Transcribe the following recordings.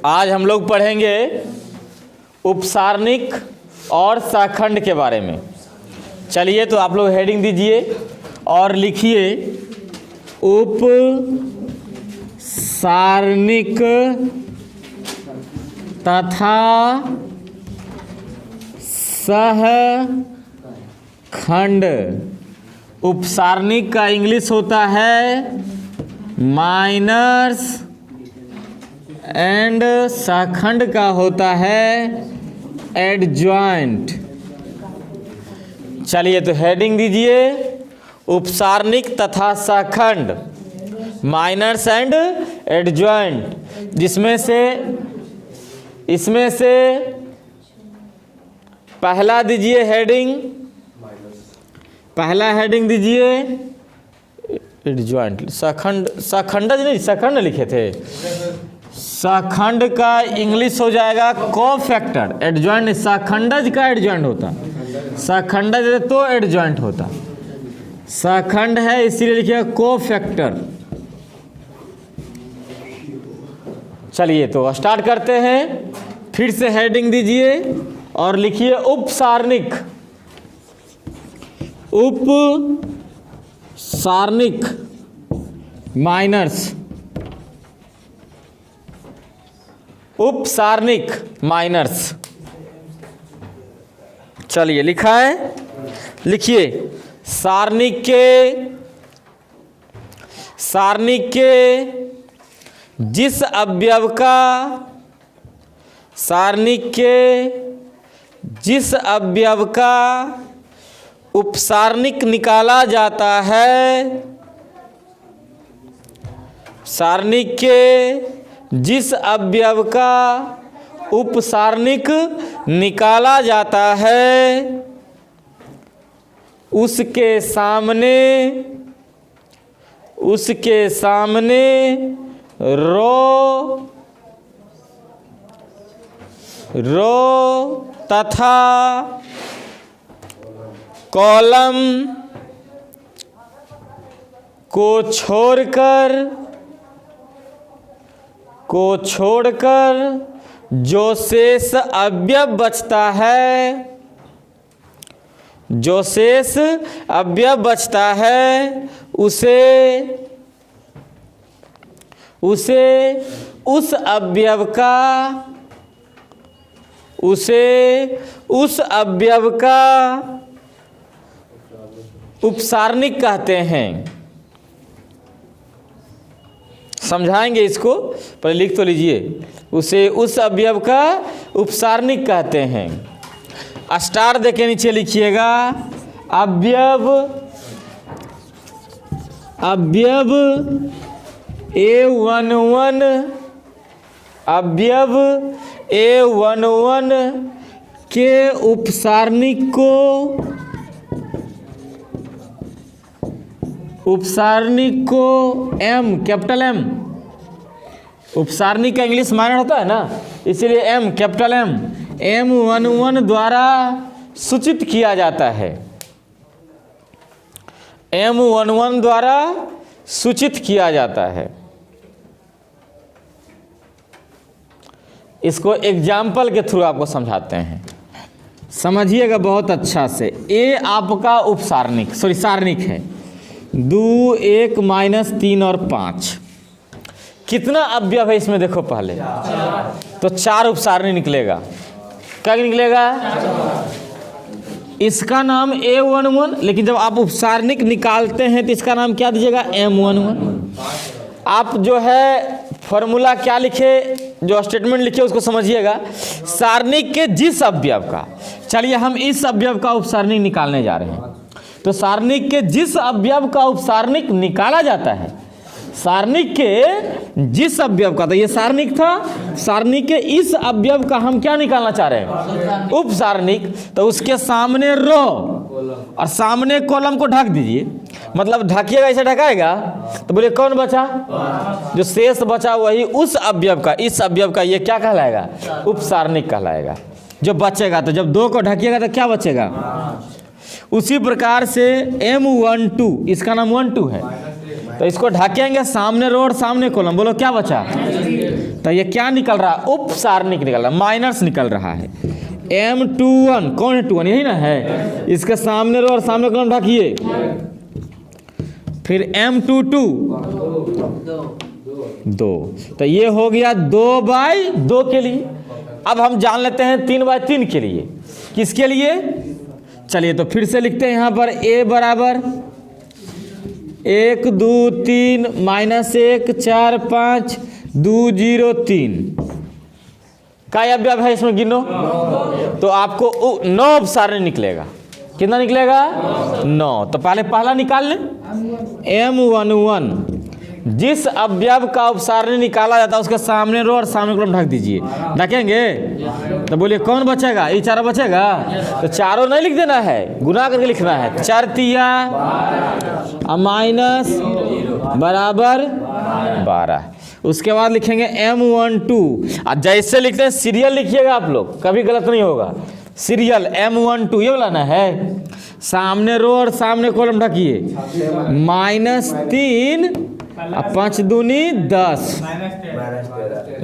आज हम लोग पढ़ेंगे उपसारणिक और सहखंड के बारे में। चलिए तो आप लोग हेडिंग दीजिए और लिखिए उपसारणिक तथा सहखंड। उपसारणिक का इंग्लिश होता है माइनर्स एंड सहखंड का होता है एडजॉइंट। चलिए तो हेडिंग दीजिए उपसारणिक तथा सहखंड, माइनर्स एंड एडजॉइंट, इसमें से पहला दीजिए हेडिंग, पहला हेडिंग दीजिए एडजॉइंट। सहखंड नहीं, सहखंड लिखे थे। सहखंड का इंग्लिश हो जाएगा कोफैक्टर। एडजॉइंट सहखंडज का एडजॉइंट होता, सहखंडज तो एडजॉइंट होता। सहखंड है इसीलिए लिखिए कोफैक्टर। चलिए तो स्टार्ट करते हैं। फिर से हेडिंग दीजिए और लिखिए उपसारणिक। उपसारणिक माइनर्स, उपसारणिक माइनर्स। चलिए लिखा है, लिखिए सारणिक के जिस अवयव का, सारणिक के जिस अवयव का उपसारणिक निकाला जाता है, सारणिक के जिस अवयव का उपसारणिक निकाला जाता है उसके सामने रो तथा कॉलम को छोड़कर जो शेष अवयव बचता है, जो शेष अवयव बचता है उसे उस अवयव का उपसारणिक कहते हैं। समझाएंगे इसको, पहले लिख तो लीजिए। उसे उस अवयव का उपसारणिक कहते हैं। स्टार देके नीचे लिखिएगा अवयव A11, अवयव A11 के उपसारणिक को M, कैपिटल M, उपसारणिक का इंग्लिश माइनर होता है ना, इसीलिए M, कैपिटल M, M11 द्वारा सूचित किया जाता है। M11 द्वारा सूचित किया जाता है। इसको एग्जाम्पल के थ्रू आपको समझाते हैं, समझिएगा बहुत अच्छा से। ए आपका उपसारणिक सारणिक है 2, 1, -3 और 5। कितना अवयव है इसमें देखो पहले, तो 4 उपसारणिक निकलेगा। क्या निकलेगा? इसका नाम A11, लेकिन जब आप उपसारणिक निकालते हैं तो इसका नाम क्या दीजिएगा? M11। आप जो है फॉर्मूला क्या लिखे, जो स्टेटमेंट लिखे उसको समझिएगा। सारणिक के जिस अवयव का, चलिए हम इस अवयव का उपसारणिक निकालने जा रहे हैं। तो सारणिक के जिस अवयव का उपसारणिक निकाला जाता है, सारणिक के जिस अवयव का, तो ये सारणिक था, सारणिक के इस अवयव का हम क्या निकालना चाह रहे हैं? उपसारणिक। तो उसके सामने रो और सामने कॉलम को ढक दीजिए, मतलब ढकिएगा, ऐसे ढकाएगा तो बोले कौन बचा? जो शेष बचा वही उस अवयव का, इस अवयव का ये क्या कहलाएगा? उपसारणिक कहलाएगा। जो बचेगा, तो जब 2 को ढकिएगा तो क्या बचेगा? उसी प्रकार से M12, इसका नाम 12 है, तो इसको ढकेंगे सामने रो और सामने कॉलम, बोलो क्या बचा? तो ये क्या निकल रहा है? उप सारणिक निकल रहा है, माइनस निकल रहा है। M21 कौन है? 21 यही ना है। इसके सामने रो और सामने कॉलम ढकिए। फिर M22 2, तो ये हो गया 2/2 के लिए। अब हम जान लेते हैं 3/3 के लिए। किसके लिए? चलिए तो फिर से लिखते हैं यहाँ पर A बराबर 1 2 3 -1 4 5 2 0 3 का अवयव है इसमें, गिनो। तो आपको 9 अपसारणी निकलेगा। कितना निकलेगा? 9। तो पहले पहला निकाल लें, M11। जिस अवयव का उपसारणी निकाला जाता है उसके सामने रो और सामने कॉलम ढक दीजिए। ढकेंगे तो बोलिए कौन बचेगा? ये चारों बचेगा। तो चारों नहीं लिख देना है, गुना करके लिखना है। 4 तिया माइनस बराबर 12। उसके बाद लिखेंगे M12। और जैसे लिखते हैं सीरियल लिखिएगा आप लोग, कभी गलत नहीं होगा। सीरियल M12 ये वाला ना है। सामने रो और सामने कॉलम ढकिए। -3 और 5 दूनी 10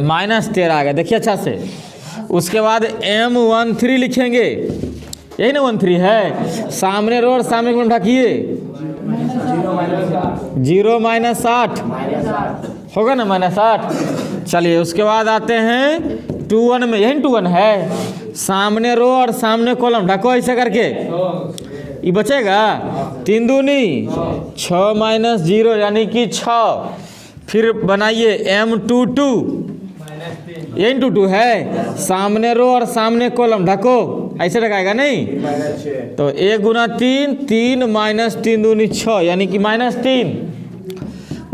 -13 आ गया। देखिए अच्छा से। उसके बाद M13 लिखेंगे, यही ना 13 है। सामने रो और सामने कॉलम ढकिए। 0 -8 होगा ना, -8। चलिए उसके बाद आते हैं 21 में, यही 21 है। सामने रो और सामने कॉलम ढको ऐसे करके, ये बचेगा 3 दूनी 6 -0 यानी कि 6। फिर बनाइए M22, यही 22 है। सामने रो और सामने कॉलम ढको, ऐसे ढकाएगा नहीं। तो 1 गुना 3 3 -3 दूनी 6 यानी कि -3।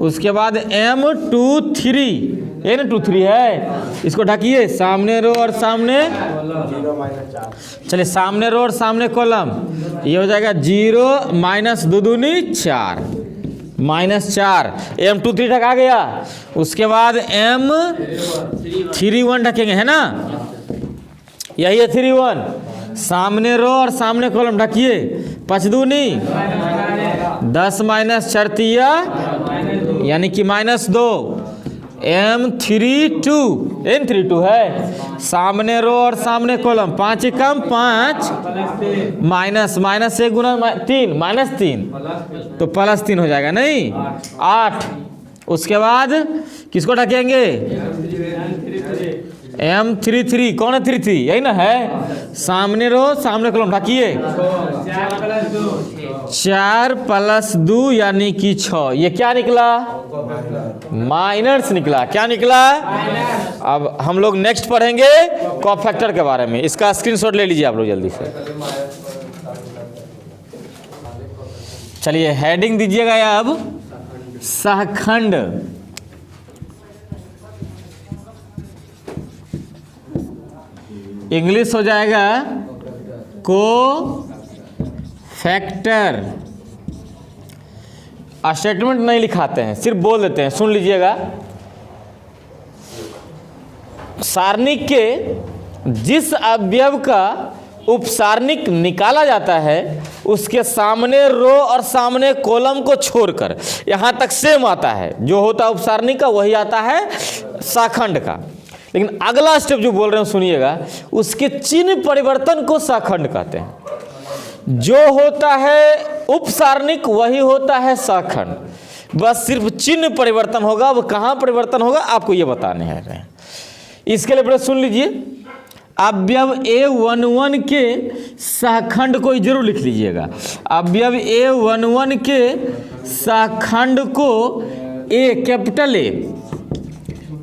उसके बाद M23, ये ना 23 है। इसको ढकिए। सामने रो और सामने, चलिए सामने रो और सामने कॉलम, ये हो जाएगा 0 -2 दूनी 4 -4। M23 ढका गया। उसके बाद M31 ढकेंगे, है ना, यही है 31। सामने रो और सामने कॉलम ढकिए। 5 दूनी 10 -4 तिया यानी कि -2। M32 है। सामने रो और सामने कॉलम, 5 कम 5 -1 गुना 3 -3 तो +3 हो जाएगा नहीं, 8। उसके बाद किसको ढकेंगे? M33 कौन है? 33 यही ना है। सामने रो सामने कॉलम ढकिए। 4 + 2 यानी कि 6। ये क्या निकला? माइनस निकला। क्या निकला? अब हम लोग नेक्स्ट पढ़ेंगे कोफैक्टर के बारे में। इसका स्क्रीनशॉट ले लीजिए आप लोग जल्दी से। चलिए हेडिंग दीजिएगा अब सहखंड। इंग्लिश हो जाएगा कोफैक्टर। स्टेटमेंट नहीं लिखाते हैं, सिर्फ बोल देते हैं। सुन लीजिएगा। सारणिक के जिस अवयव का उपसारणिक निकाला जाता है उसके सामने रो और सामने कॉलम को छोड़कर, यहाँ तक सेम आता है। जो होता है उपसारणिक का वही आता है शाखंड का। लेकिन अगला स्टेप जो बोल रहे हैं सुनिएगा, उसके चिन्ह परिवर्तन को शाखंड कहते हैं। जो होता है उपसारणिक वही होता है शाखंड, बस सिर्फ चिन्ह परिवर्तन होगा। वो कहाँ परिवर्तन होगा आपको ये बताने हैं। इसके लिए पहले सुन लीजिए। अवयव A11 के शाखंड को जरूर लिख लीजिएगा। अवयव A11 के शाखंड को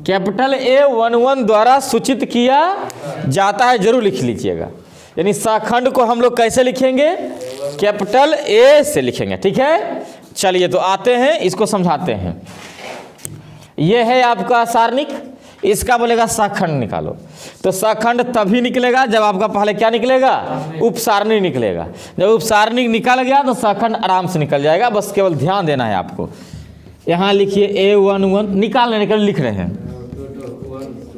कैपिटल A11 द्वारा सूचित किया जाता है, जरूर लिख लीजिएगा। यानी शाखंड को हम लोग कैसे लिखेंगे? कैपिटल A से लिखेंगे, ठीक है। चलिए तो आते हैं, इसको समझाते हैं। यह है आपका सारणिक, इसका बोलेगा शाखंड निकालो। तो शाखंड तभी निकलेगा जब आपका पहले क्या निकलेगा? उपसारणिक निकलेगा। जब उपसारणिक निकल गया तो शाखंड आराम से निकल जाएगा। बस केवल ध्यान देना है आपको। यहाँ लिखिए A11 निकालने के लिए लिख रहे हैं।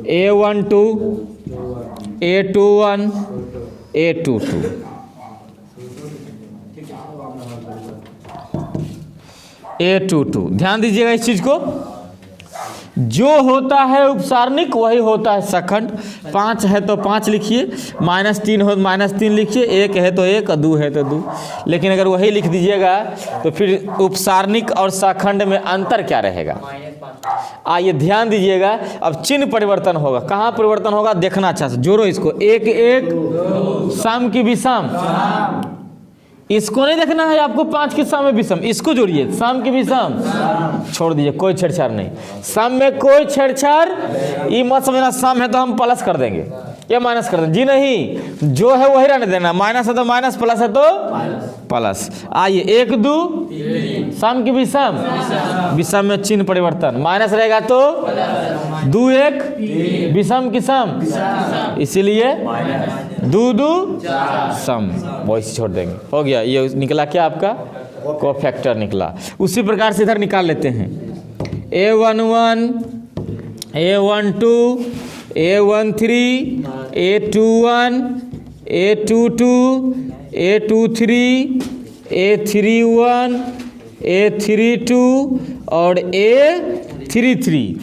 A12 A21 A22। A22। ध्यान दीजिएगा इस चीज को, जो होता है उपसारणिक वही होता है सखंड। 5 है तो 5 लिखिए, -3 हो तो -3 लिखिए, 1 है तो 1, 2 है तो 2। लेकिन अगर वही लिख दीजिएगा तो फिर उपसारणिक और सखंड में अंतर क्या रहेगा? आइए ध्यान दीजिएगा, अब चिन्ह परिवर्तन होगा। कहाँ परिवर्तन होगा देखना अच्छा से, जोड़ो इसको। 1 1 सम की विषम, इसको नहीं देखना है आपको 5 की सम में विषम, इसको जोड़िए। सम की विषम छोड़ दीजिए, कोई छेड़छाड़ नहीं। सम में कोई छेड़छाड़, ये मत समझना सम है तो हम प्लस कर देंगे या माइनस कर देंगे, जी नहीं, जो है वही रहने देना। माइनस है तो माइनस, प्लस है तो प्लस। आइए 1 2 सम की विषम, विषम में चिन्ह परिवर्तन, माइनस रहेगा तो 2 1 विषम की सम, इसीलिए 2 2 सम, वैसे छोड़ देंगे। हो गया, ये निकला क्या आपका कोफैक्टर निकला। उसी प्रकार से इधर निकाल लेते हैं। A11 A12 A13 A21 A22 A23 A31 A32 और A33।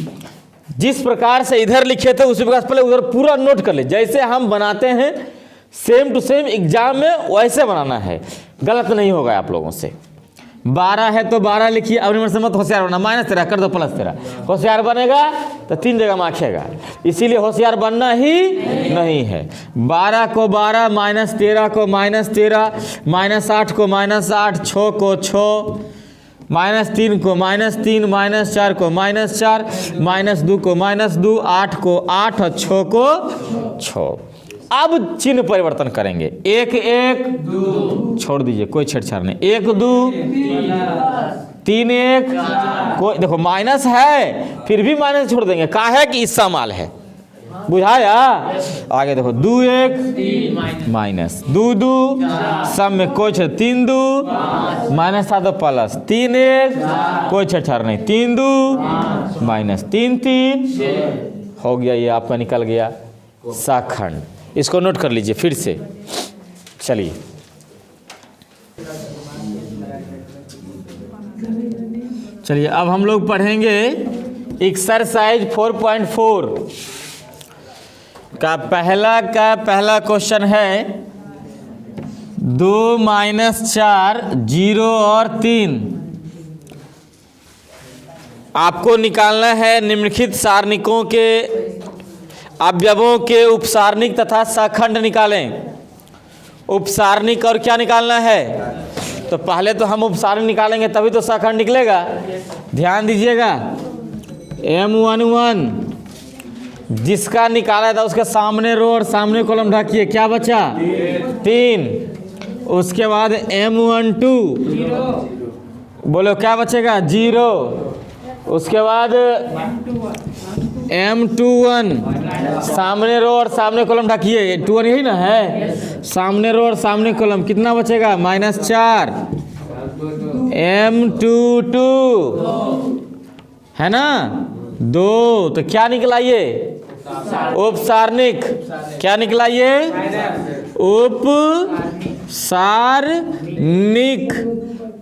जिस प्रकार से इधर लिखे थे उसी प्रकार से पहले उधर पूरा नोट कर ले। जैसे हम बनाते हैं सेम टू सेम एग्जाम में वैसे बनाना है, गलत नहीं होगा आप लोगों से। 12 है तो 12 लिखिए, अपने मन से मत होशियार बनना। -13 कर दो +13, होशियार बनेगा तो 3 जगह माखेगा, इसीलिए होशियार बनना ही नहीं है। 12 को 12, -13 को -13, -8 को -8, 6 को 6, -3 को -3, -4 को -4, -2 को -2, 8 को 8 और 6 को 6। अब चिन्ह परिवर्तन करेंगे। 1 1 2 छोड़ दीजिए, कोई छेड़छाड़ नहीं। 1 2 3 1, कोई देखो माइनस है फिर भी माइनस छोड़ देंगे, कहा है कि इसका माल है, बुझाया। आगे देखो 2 1 माइनस, 2 2 सब में कोई छेड़, 3 2 माइनस था तो प्लस, 3 1 कोई छेड़छाड़ नहीं, 3 2 माइनस, 3 3 हो गया। ये आपका निकल गया सखंड। इसको नोट कर लीजिए फिर से। चलिए चलिए अब हम लोग पढ़ेंगे एक्सरसाइज 4.4 का पहला क्वेश्चन है 2 -4 0 और 3। आपको निकालना है निम्नलिखित सारणिकों के अवयवों के उपसारणिक तथा सखंड निकालें। उपसारणिक और क्या निकालना है, तो पहले तो हम उपसारणिक निकालेंगे तभी तो सखंड निकलेगा। ध्यान दीजिएगा, M11 जिसका निकाला था उसके सामने रो और सामने कॉलम ढकिए, क्या बचा 3। उसके बाद M12 बोलो क्या बचेगा 0। उसके बाद M21 सामने रो और सामने कॉलम ढकिए, 21 यही ना है, सामने रो और सामने कॉलम, कितना बचेगा -4। M22 है ना 2, तो क्या निकला ये उपसारणिक, क्या निकला ये उपसारणिक।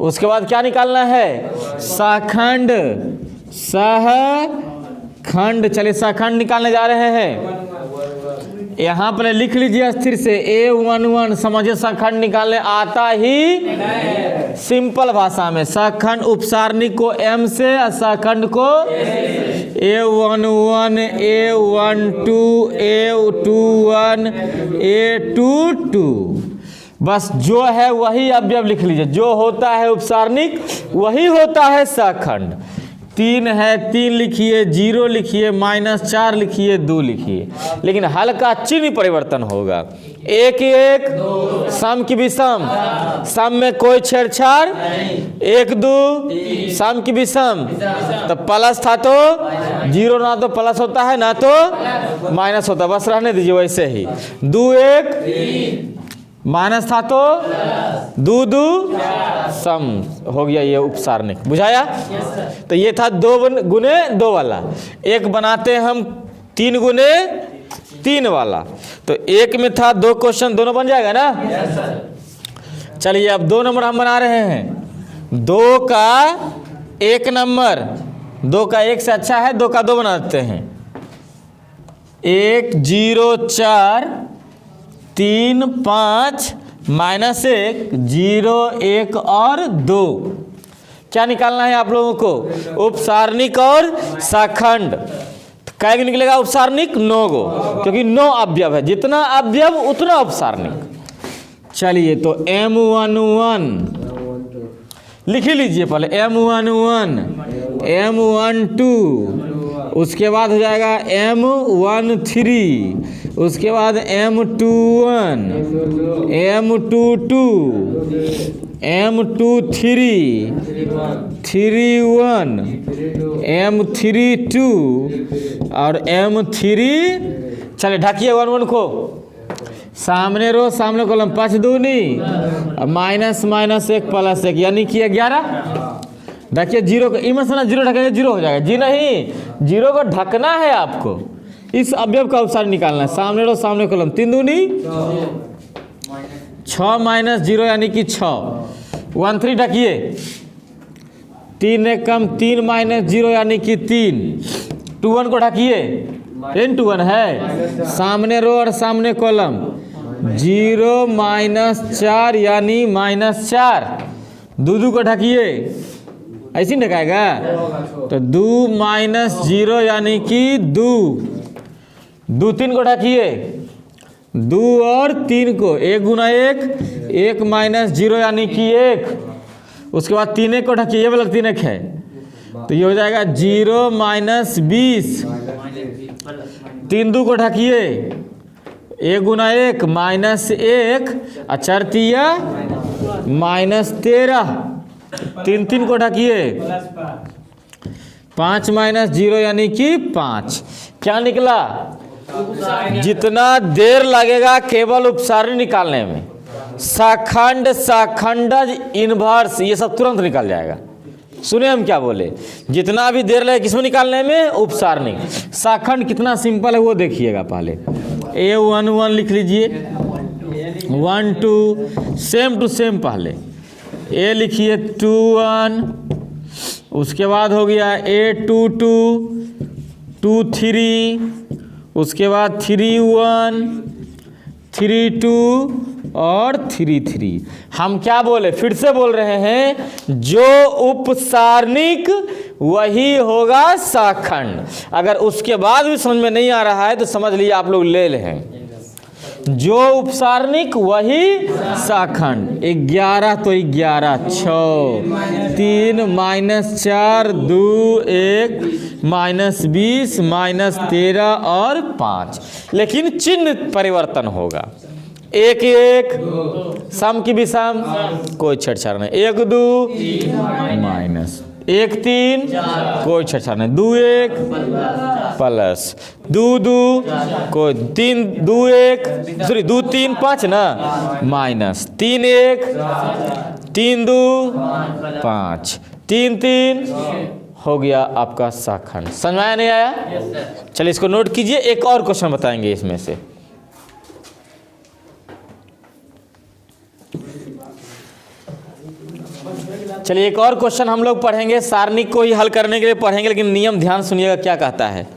उसके बाद क्या निकालना है सखंड, सहखंड। चलिए सखंड निकालने जा रहे हैं। यहाँ पर लिख लीजिए स्थिर से, A11 समझिए सखंड निकालने आता ही सिंपल भाषा में। सखंड उपसारणिक को M से और सखंड को A11 A12 A21 A22, बस जो है वही अवयव लिख लीजिए। जो होता है उपसारणिक वही होता है सखंड। 3 है 3 लिखिए, 0 लिखिए, -4 लिखिए, 2 लिखिए, लेकिन हल्का चिन्ह परिवर्तन होगा। 1 1 सम की विषम, सम में कोई छेड़छाड़, 1 2 सम की विषम, तो प्लस था तो 0 ना तो प्लस होता है ना तो माइनस होता, बस रहने दीजिए वैसे ही। 2 1 माइनस था तो 2 2 सम हो गया, ये उपसारणिक। बुझाया? तो ये था 2 गुने 2 वाला। एक बनाते हम 3 गुने 3 वाला, तो एक में था 2 क्वेश्चन, दोनों बन जाएगा ना। चलिए अब 2 नंबर हम बना रहे हैं। 2 का एक नंबर 2 का 1 से अच्छा है, 2 का 2 बना देते हैं। 1 0 4 3 5 -1 0 1 और 2। क्या निकालना है आप लोगों को? उपसारणिक और शाखंड। कै गो निकलेगा उपसारणिक? 9 गो, क्योंकि 9 अवयव है, जितना अवयव उतना उपसारणिक। चलिए तो M11 लिख लीजिए पहले, M11 M12, उसके बाद हो जाएगा M13, उसके बाद M21 M22 M23 31 M32 और M3। चलिए ढकिए 11 को, सामने रो सामने कॉलम, 5 दूनी -1 + 1 यानी कि 11। देखिए 0 को इमें से ना 0 ढकेंगे 0 हो जाएगा। जी नहीं, 0 को ढकना है आपको, इस अवयव का उपसार निकालना है। सामने रो सामने कॉलम, 3 दूनी 6 -0 यानी कि 6। 1 3 ढकिए, 3 1 कम 3 -0 यानी कि 3। 2 1 को ढकिए, 10 2 1 है, सामने रो और सामने कॉलम, 0 -4 यानी -4। 2 2 को ढकिए, ऐसे नहीं ढकाएगा तो 2 -0 यानी कि 2। 2 3 को ढकिए, 2 और 3 को 1 × 1 1 -0 यानी कि 1। उसके बाद 3 1 को ढकिए, ये वाला 3 1 है तो ये हो जाएगा 0 -20। 3 2 को ढकिए, 1 × 1 -1 और 4 तिया -13। 3 3 को ढकिए, 5 -0 यानी कि 5। क्या निकला? जितना देर लगेगा केवल उपसारण निकालने में, शाखंड शाखंडज इनवर्स ये सब तुरंत निकल जाएगा। सुने हम क्या बोले? जितना भी देर लगे किसमें निकालने में? उपसारणिक। शाखंड कितना सिंपल है वो देखिएगा। पहले A11 लिख लीजिए, 1 2 सेम टू सेम। पहले A लिखिए 2 1, उसके बाद हो गया A22 2 3, उसके बाद 3 1 3 2 और 3 3। हम क्या बोले? फिर से बोल रहे हैं, जो उपसारणिक वही होगा शाखंड। अगर उसके बाद भी समझ में नहीं आ रहा है तो समझ लीजिए आप लोग ले लें, जो उपसारणिक वही शाखंड। 11 तो 11 6 3 -4 2 1 -20 -13 और 5। लेकिन चिन्ह परिवर्तन होगा। 1 1 सम की भी सम, कोई छेड़छाड़ नहीं। 1 2 -1 3 कोई छेड़छाड़ नहीं। 2 1 प्लस 2 2 कोई 3 2 1 सॉरी 2 3 5 ना माइनस 3 1 3 2 5 3 3 हो गया आपका शाखंड। समझ में आया नहीं आया? चलिए इसको नोट कीजिए। एक और क्वेश्चन बताएंगे इसमें से। चलिए एक और क्वेश्चन हम लोग पढ़ेंगे, सारणी को ही हल करने के लिए पढ़ेंगे, लेकिन नियम ध्यान सुनिएगा क्या कहता है।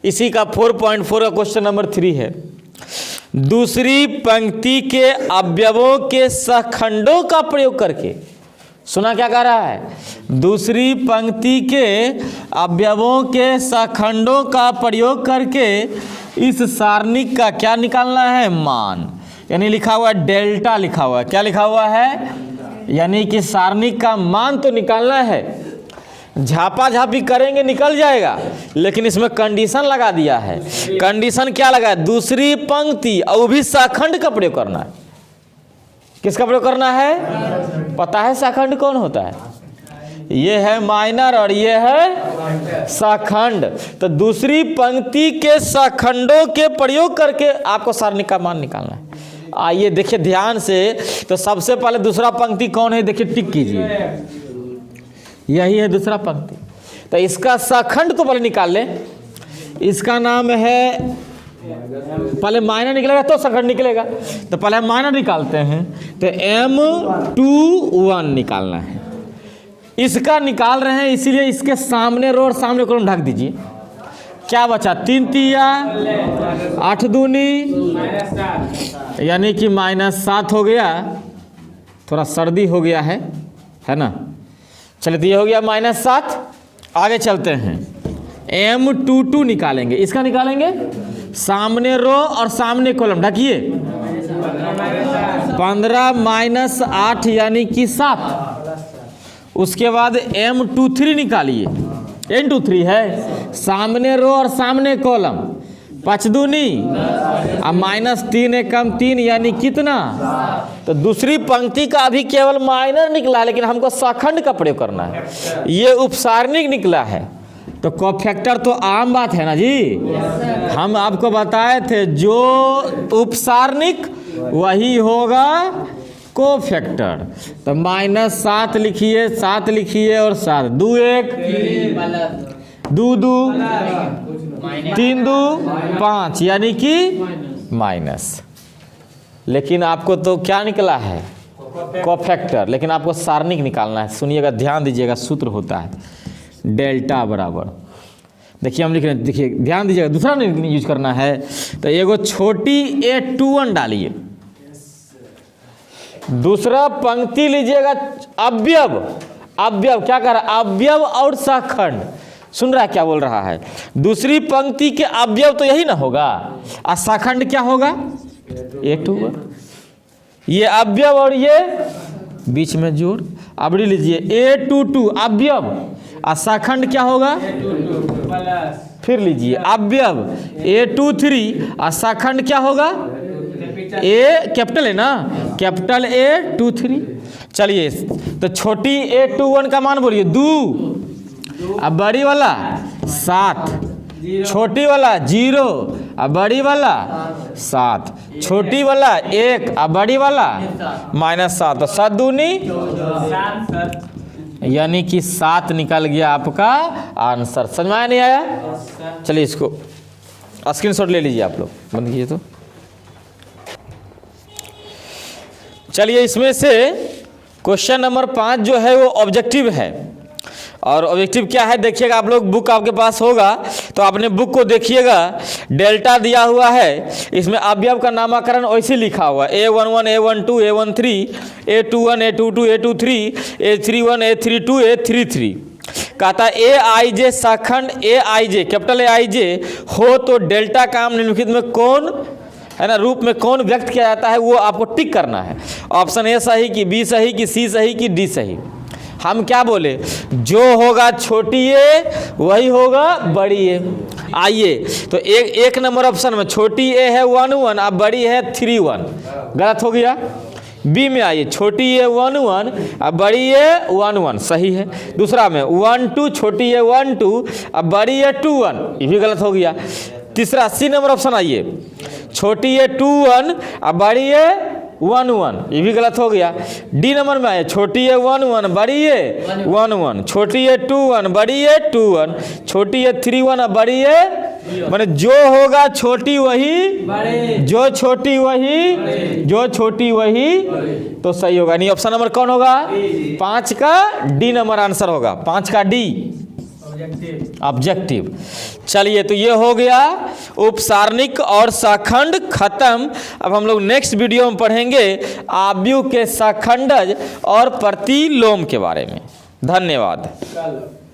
इसी का 4.4 का क्वेश्चन नंबर 3 है। दूसरी पंक्ति के अवयवों के शाखंडों का प्रयोग करके, सुना क्या कह रहा है? दूसरी पंक्ति के अवयवों के शाखंडों का प्रयोग करके इस सारणी का क्या निकालना है? मान। यानी लिखा हुआ है डेल्टा, लिखा हुआ है। क्या लिखा हुआ है? यानी कि सारणी का मान तो निकालना है। झापा झापी करेंगे निकल जाएगा, लेकिन इसमें कंडीशन लगा दिया है। कंडीशन क्या लगा है? दूसरी पंक्ति और भी शाखंड का प्रयोग करना है। किसका प्रयोग करना है? पता है शाखंड कौन होता है? ये है माइनर और ये है शाखंड। तो दूसरी पंक्ति के शाखंडों के प्रयोग करके आपको सारणी का मान निकालना है। आइए देखिए ध्यान से। तो सबसे पहले दूसरा पंक्ति कौन है? देखिए टिक कीजिए, यही है दूसरा पंक्ति। तो इसका शाखंड तो पहले निकाल लें। इसका नाम है, पहले माइनर निकलेगा तो शाखंड निकलेगा। तो पहले हम माइनर निकालते हैं। तो M21 निकालना है। इसका निकाल रहे हैं, इसीलिए इसके सामने रो और सामने कॉलम ढक दीजिए। क्या बचा? 3 तिया 8 दूनी यानी कि -7 हो गया। थोड़ा सर्दी हो गया है ना। चलिए तो ये हो गया -7। आगे चलते हैं, M22 निकालेंगे। इसका निकालेंगे सामने रो और सामने कॉलम ढकिए। 15 - 8 यानी कि 7। उसके बाद M23 निकालिए। N23 है, सामने रो और सामने कॉलम, 5 दूनी अब -3 एक कम 3 यानी कितना? तो दूसरी पंक्ति का अभी केवल माइनर निकला, लेकिन हमको सखंड का प्रयोग करना है। ये उपसारणिक निकला है, तो कोफैक्टर तो आम बात है ना जी। हम आपको बताए थे जो उपसारणिक वही होगा कोफैक्टर। तो -7 लिखिए, 7 लिखिए और 7 2 1 2 2 3 2 5 यानी कि माइनस। लेकिन आपको तो क्या निकला है? कोफैक्टर। लेकिन आपको सारणिक निकालना है। सुनिएगा, ध्यान दीजिएगा, सूत्र होता है डेल्टा बराबर। देखिए हम लिख रहे हैं, देखिए ध्यान दीजिएगा, दूसरा नहीं यूज करना है। तो एगो छोटी A21 डालिए, दूसरा पंक्ति लीजिएगा अवयव। अवयव क्या कर रहा है? अवयव और सखंड। सुन रहा है क्या बोल रहा है? दूसरी पंक्ति के अवयव तो यही ना होगा, और सखंड क्या होगा? A21। ये अवयव और ये बीच में जोड़। अब लीजिए A22 अवयव और सखंड क्या होगा? फिर लीजिए अवयव A23 और सखंड क्या होगा? ए कैपिटल है ना, कैपिटल A23। चलिए तो छोटी A21 का मान बोलिए 2, अब बड़ी वाला 7, छोटी वाला 0, अब बड़ी वाला 7, छोटी वाला 1, अब बड़ी वाला -7। तो 7 दूनी यानी कि 7 निकल गया आपका आंसर। समझ में आया नहीं आया? चलिए इसको स्क्रीनशॉट ले लीजिए आप लोग, बंद कीजिए। तो चलिए इसमें से क्वेश्चन नंबर 5 जो है वो ऑब्जेक्टिव है। और ऑब्जेक्टिव क्या है देखिएगा, आप लोग बुक आपके पास होगा तो अपने बुक को देखिएगा। डेल्टा दिया हुआ है, इसमें अवयव का नामकरण वैसे लिखा हुआ है A11 A12 A13 A21 A22 A23 A31 A32 A33। कहता है AIJ सखंड AIJ कैपिटल AIJ हो तो डेल्टा का निम्नलिखित में कौन है ना रूप में कौन व्यक्त किया जाता है, वो आपको टिक करना है। ऑप्शन A सही कि B सही कि C सही कि D सही। हम क्या बोले? जो होगा छोटी ए वही होगा बड़ी ए। आइए तो एक नंबर ऑप्शन में छोटी ए है 1 1 अब बड़ी है 3 1, गलत हो गया। बी में आइए, छोटी ए 1 1 अब बड़ी ए 1 1, सही है। दूसरा में 1 2 छोटी ए 1 2 अब बड़ी ए 2 1, ये भी गलत हो गया। तीसरा सी नंबर ऑप्शन आइए, छोटी ए 2 1 अब बड़ी ए 1 1, ये भी गलत हो गया। डी नंबर में आए, छोटी ए 1 1 बड़ी ए 1 1, छोटी ए 2 1 बड़ी ए 2 1, छोटी ए 3 1 बड़ी ए, माने जो होगा छोटी वही, जो छोटी वही, जो छोटी वही तो सही होगा। नहीं ऑप्शन नंबर कौन होगा? 5 का डी नंबर आंसर होगा, 5 का डी ऑब्जेक्टिव। चलिए तो ये हो गया उपसारणिक और सखंड खत्म। अब हम लोग नेक्स्ट वीडियो में पढ़ेंगे आव्यूह के सखंडज और प्रतिलोम के बारे में। धन्यवाद।